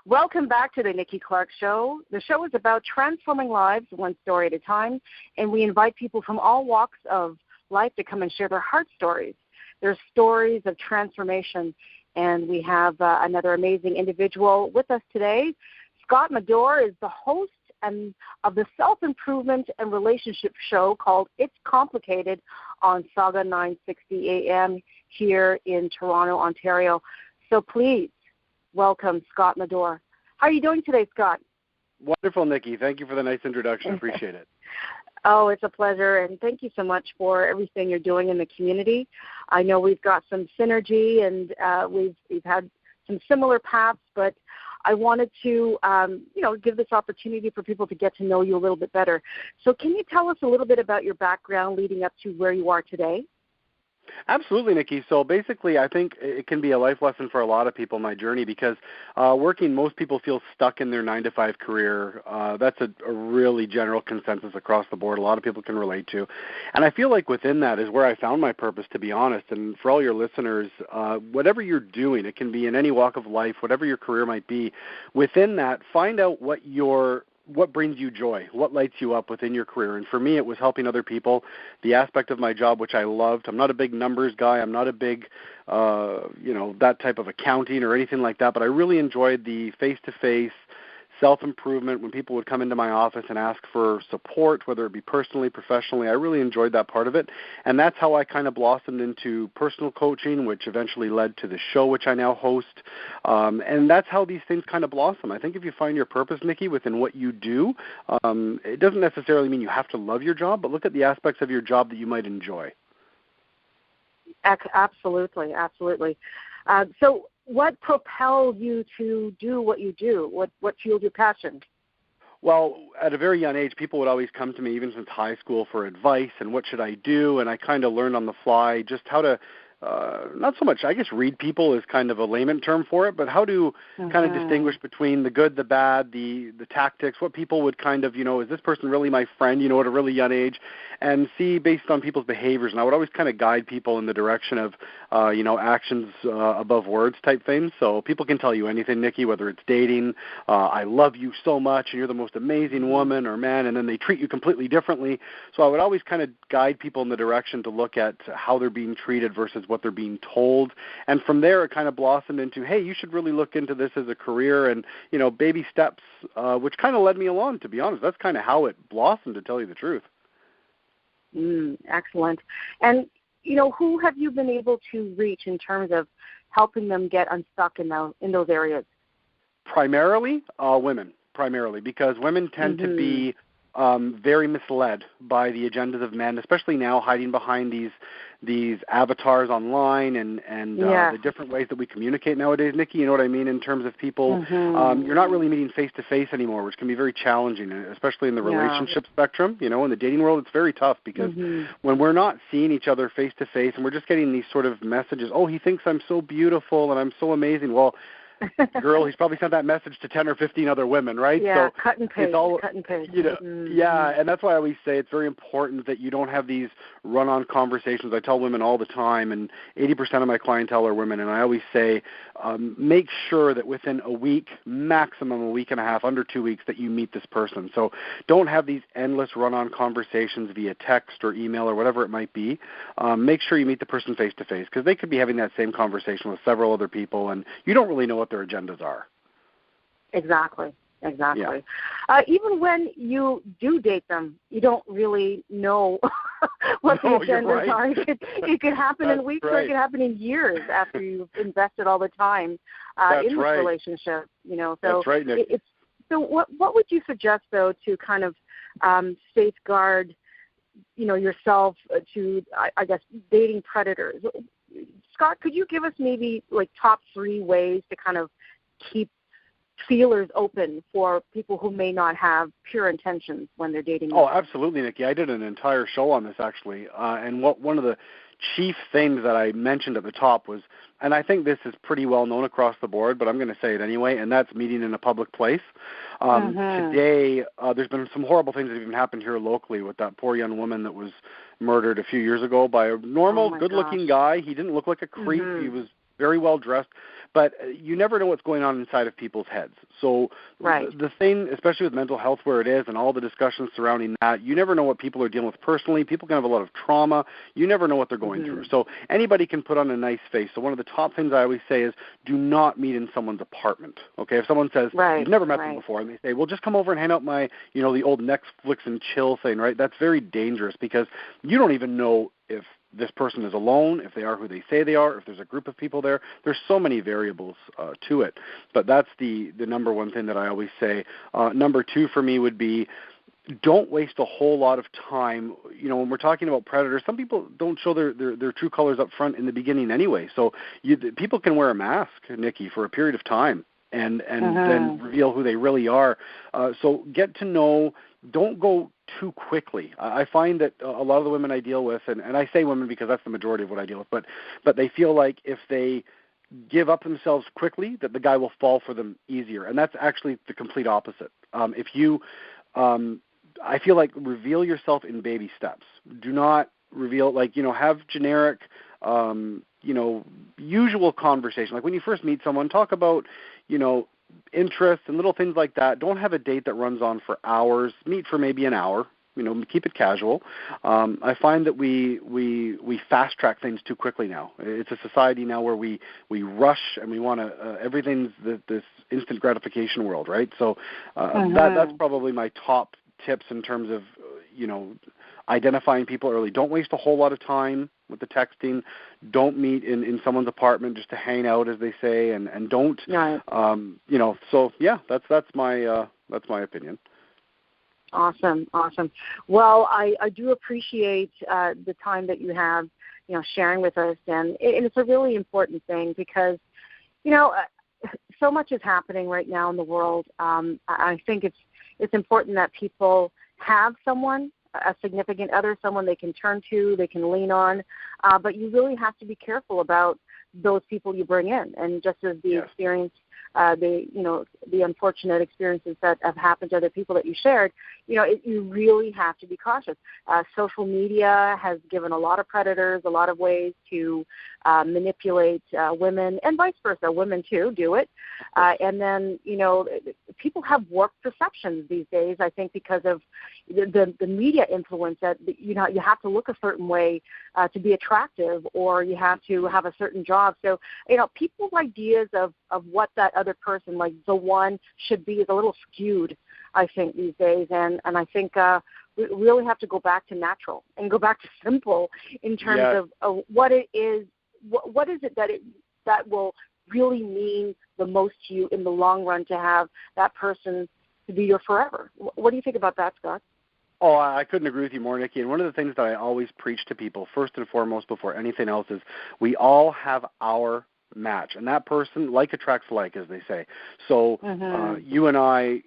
Welcome back to the Nikki Clarke Show. The show is about transforming lives one story at a time, and we invite people from all walks of life to come and share their heart stories. Their stories of transformation, and we have another amazing individual with us today. Scott Madore is the host of the self-improvement and relationship show called It's Complicated on Saga 960 AM here in Toronto, Ontario. So please welcome Scott Madore. How are you doing today, Scott? Wonderful, Nikki. Thank you for the nice introduction. Appreciate it. Oh, it's a pleasure, and thank you so much for everything you're doing in the community. I know we've got some synergy, and we've had some similar paths, but I wanted to, give this opportunity for people to get to know you a little bit better. So can you tell us a little bit about your background leading up to where you are today? Absolutely, Nikki. So basically, I think it can be a life lesson for a lot of people in my journey because working, most people feel stuck in their 9-to-5 career. That's a really general consensus across the board. A lot of people can relate to. And I feel like within that is where I found my purpose, to be honest. And for all your listeners, whatever you're doing, it can be in any walk of life, whatever your career might be, within that, find out what brings you joy, what lights you up within your career. And for me, it was helping other people, the aspect of my job, which I loved. I'm not a big numbers guy. I'm not a big, that type of accounting or anything like that, but I really enjoyed the face-to-face self-improvement when people would come into my office and ask for support, whether it be personally, professionally. I really enjoyed that part of it. And that's how I kind of blossomed into personal coaching, which eventually led to the show, which I now host. And that's how these things kind of blossom. I think if you find your purpose, Nikki, within what you do, it doesn't necessarily mean you have to love your job, but look at the aspects of your job that you might enjoy. Absolutely, absolutely. So what propelled you to do what you do? What fueled your passion? Well, at a very young age, people would always come to me, even since high school, for advice and what should I do, and I kind of learned on the fly just how to, not so much, I guess read people is kind of a layman term for it, but how to kind of distinguish between the good, the bad, the tactics, what people would kind of, is this person really my friend, at a really young age, and see based on people's behaviors. And I would always kind of guide people in the direction of, actions above words type things. So people can tell you anything, Nikki, whether it's dating, I love you so much, and you're the most amazing woman or man, and then they treat you completely differently. So I would always kind of guide people in the direction to look at how they're being treated versus what they're being told. And from there, it kind of blossomed into, hey, you should really look into this as a career, and, baby steps, which kind of led me along, to be honest. That's kind of how it blossomed, to tell you the truth. Excellent. And, who have you been able to reach in terms of helping them get unstuck in those areas? Primarily, women, because women tend to be very misled by the agendas of men, especially now hiding behind these avatars online and the different ways that we communicate nowadays, Nikki, you know what I mean, in terms of people. You're not really meeting face-to-face anymore, which can be very challenging, especially in the relationship spectrum. In the dating world, it's very tough because when we're not seeing each other face-to-face and we're just getting these sort of messages, oh, he thinks I'm so beautiful and I'm so amazing. Well, girl, he's probably sent that message to 10 or 15 other women, right? Yeah, so cut and paste. Yeah, and that's why I always say it's very important that you don't have these run-on conversations. I tell women all the time, and 80% of my clientele are women, and I always say make sure that within a week, maximum a week and a half, under 2 weeks, that you meet this person. So don't have these endless run-on conversations via text or email or whatever it might be. Make sure you meet the person face-to-face because they could be having that same conversation with several other people, and you don't really know what their agendas are. Exactly. Yeah. Even when you do date them, you don't really know what the agendas are. It could happen in weeks or it could happen in years after you've invested all the time in this relationship. So that's right, Nick. So what would you suggest, though, to kind of safeguard, yourself to, I guess, dating predators? Scott, could you give us maybe like top 3 ways to kind of keep feelers open for people who may not have pure intentions when they're dating? Oh, absolutely, Nikki. I did an entire show on this, actually. And one of the chief things that I mentioned at the top was, and I think this is pretty well known across the board, but I'm going to say it anyway, and that's meeting in a public place. Today, there's been some horrible things that have even happened here locally with that poor young woman that was murdered a few years ago by a normal, good-looking guy. He didn't look like a creep. He was very well dressed. but you never know what's going on inside of people's heads. So the thing, especially with mental health where it is and all the discussions surrounding that, you never know what people are dealing with personally. People can have a lot of trauma. You never know what they're going through. So anybody can put on a nice face. So one of the top things I always say is do not meet in someone's apartment. Okay, if someone says you've never met them before and they say, well, just come over and hang out my, the old Netflix and chill thing, right? That's very dangerous because you don't even know if this person is alone, if they are who they say they are, if there's a group of people there. There's so many variables to it. But that's the number one thing that I always say. Number two for me would be don't waste a whole lot of time. When we're talking about predators, some people don't show their true colors up front in the beginning anyway. So people can wear a mask, Nikki, for a period of time and then reveal who they really are. So get to know. Don't go too quickly. I find that a lot of the women I deal with, and I say women because that's the majority of what I deal with, but they feel like if they give up themselves quickly, that the guy will fall for them easier. And that's actually the complete opposite. If you, I feel like reveal yourself in baby steps. Do not reveal, have generic, usual conversation. Like when you first meet someone, talk about, interests and little things like that. Don't have a date that runs on for hours. Meet for maybe an hour. Keep it casual. I find that we fast track things too quickly now. It's a society now where we rush and we want to everything's this instant gratification world, right? So that's probably my top tips in terms of identifying people early. Don't waste a whole lot of time with the texting. Don't meet in someone's apartment just to hang out, as they say, and don't So yeah, that's my opinion. Awesome. Well, I do appreciate the time that you have, sharing with us, and it's a really important thing because, so much is happening right now in the world. I think it's important that people have someone, a significant other, someone they can turn to, they can lean on, but you really have to be careful about those people you bring in. And just as the experience, the unfortunate experiences that have happened to other people that you shared, you really have to be cautious. Social media has given a lot of predators a lot of ways to manipulate women, and vice versa. Women too do it. And then, people have warped perceptions these days, I think, because of the media influence that, you have to look a certain way to be attractive, or you have to have a certain job. So, people's ideas of what that other person, like the one, should be is a little skewed, I think, these days. And I think we really have to go back to natural and go back to simple in terms of what it is. What is it that will really mean the most to you in the long run to have that person to be your forever? What do you think about that, Scott? Oh, I couldn't agree with you more, Nikki. And one of the things that I always preach to people, first and foremost, before anything else, is we all have our match, and that person, like attracts like, as they say. So you and I,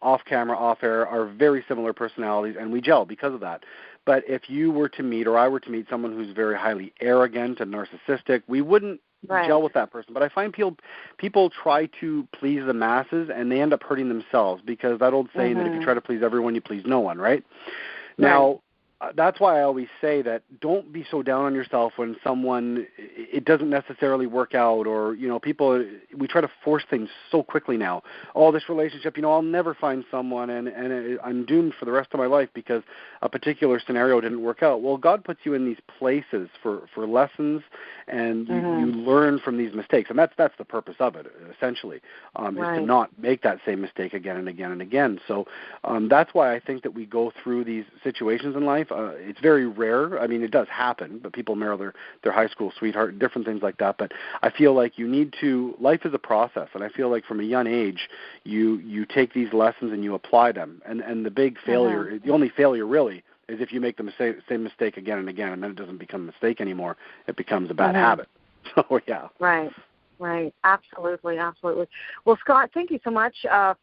off camera, off air, are very similar personalities, and we gel because of that. But if you were to meet, or I were to meet, someone who's very highly arrogant and narcissistic, we wouldn't gel with that person. But I find people try to please the masses, and they end up hurting themselves, because that old saying that if you try to please everyone, you please no one, right? Now, that's why I always say that don't be so down on yourself when it doesn't necessarily work out, or, people, we try to force things so quickly now. Oh, this relationship, I'll never find someone, and I'm doomed for the rest of my life because a particular scenario didn't work out. Well, God puts you in these places for lessons, and you learn from these mistakes, and that's the purpose of it, essentially, is to not make that same mistake again and again and again. So that's why I think that we go through these situations in life. It's very rare. I mean, it does happen, but people marry their high school sweetheart, different things like that. But I feel like life is a process, and I feel like from a young age, you take these lessons and you apply them. And the big failure, the only failure really, is if you make the same mistake again and again, and then it doesn't become a mistake anymore. It becomes a bad habit. So, yeah. Right. Absolutely. Well, Scott, thank you so much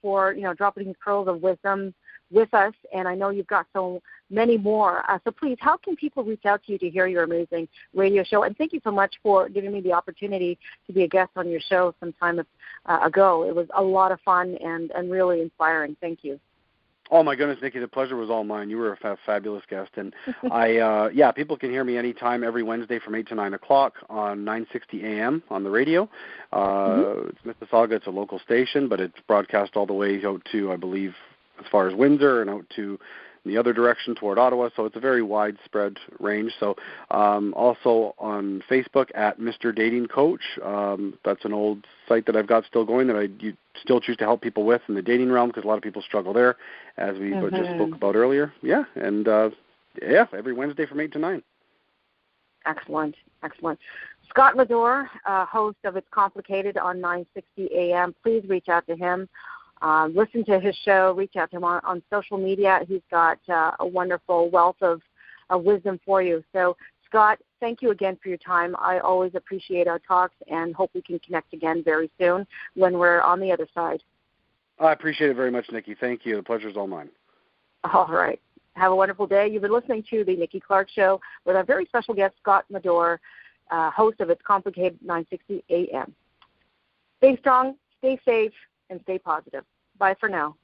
for, dropping these pearls of wisdom with us, and I know you've got so many more. So please, how can people reach out to you to hear your amazing radio show? And thank you so much for giving me the opportunity to be a guest on your show some time ago. It was a lot of fun and really inspiring. Thank you. Oh my goodness, Nikki, the pleasure was all mine. You were a fabulous guest, and people can hear me anytime, every Wednesday from 8 to 9 o'clock on 960 AM on the radio. It's Mississauga. It's a local station, but it's broadcast all the way out to, I believe, as far as Windsor and out to the other direction toward Ottawa, so it's a very widespread range. So also on Facebook at Mr. Dating Coach. That's an old site that I've got still going that I still choose to help people with in the dating realm, because a lot of people struggle there, as we just spoke about earlier. Yeah, and every Wednesday from 8 to 9. Excellent. Scott Madore, host of It's Complicated on 960 AM. Please reach out to him. Listen to his show, reach out to him on social media. He's got a wonderful wealth of wisdom for you. So, Scott, thank you again for your time. I always appreciate our talks and hope we can connect again very soon when we're on the other side. I appreciate it very much, Nikki. Thank you. The pleasure's all mine. All right. Have a wonderful day. You've been listening to the Nikki Clarke Show with our very special guest, Scott Madore, host of It's Complicated 960 AM. Stay strong, stay safe, and stay positive. Bye for now.